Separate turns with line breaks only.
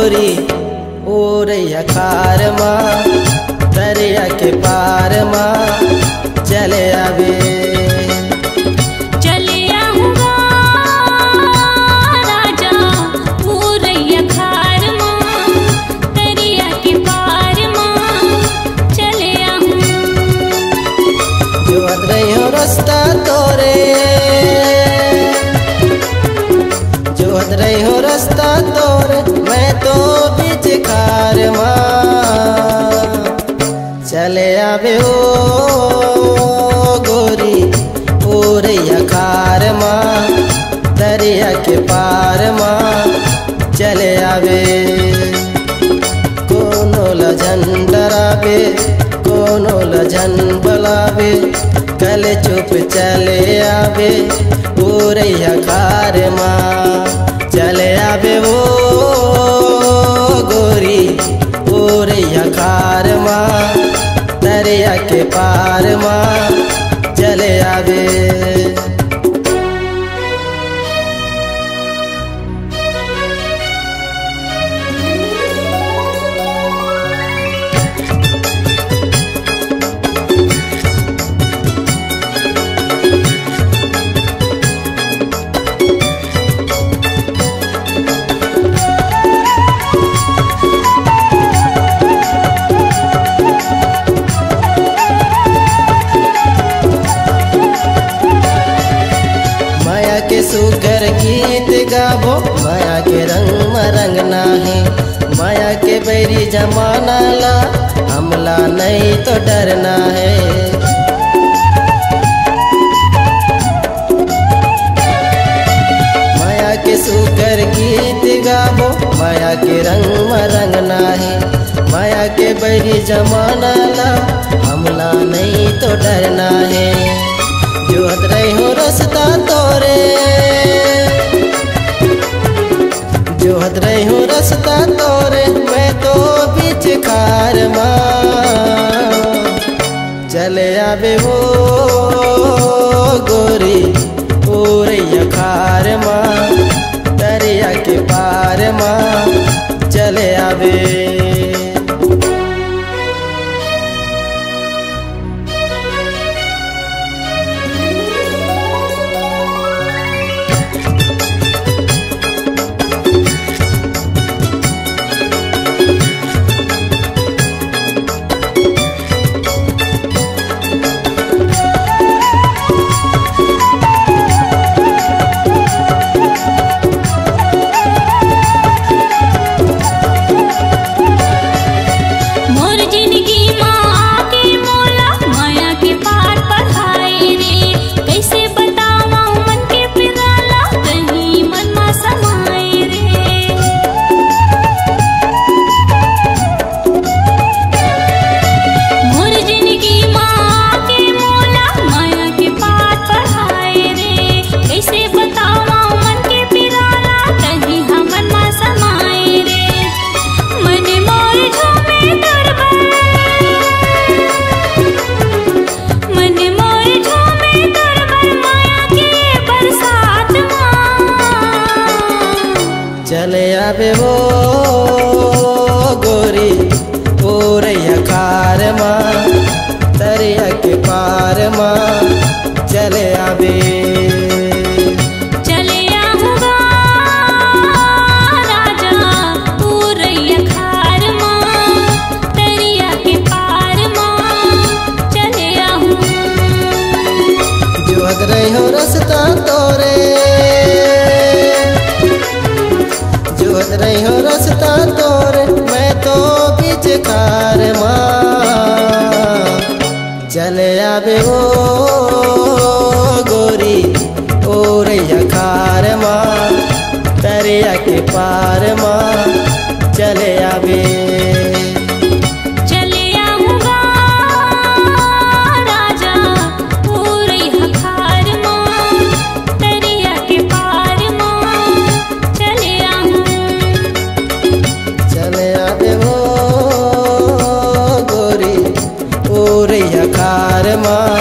गोरी ओरैया खार माँ दरिया के पार माँ चले आवे। रास्ता तोरे जोहत रही हो रास्ता तोरे मैं तो बीच खार माँ चले आवे हो गोरी ओरैया खार माँ दरिया के पार माँ चले आवे। कोनो लजन डरावे कोनो लजन बुलावे कल चुप चले आवे ओरैया खार माँ चले आवे वो गोरी ओरैया खार माँ दरिया के पार माँ चले आवे। के सुगर गीत गाबो माया के रंग मरंग नाही माया के बैरी जमाना ला हमला नहीं तो डरना है। माया के सुगर गीत गाबो माया के रंग मरंग नाही माया के बैरी जमाना ला हमला नहीं तो डरना है। जोहत रही हो रास्ता तोरे जोहत रही हो रास्ता तोरे मैं तो बीच खार माँ चले आवे हो गोरी ओरैया खार माँ दरिया के पार माँ चले आवे। चले आवे वो गोरी ओरैया खार माँ दरिया के पार माँ चले आवे।
चले आऊँगा राजा ओरैया खार माँ दरिया के पार माँ चले आऊँ।
जोहत रही हो रास्ता तोरे जोहत रही हो रास्ता तोरे मैं तो बीच खार माँ चले आवे वो गोरी ओरैया खार माँ दरिया के पार माँ चले आवे। खार माँ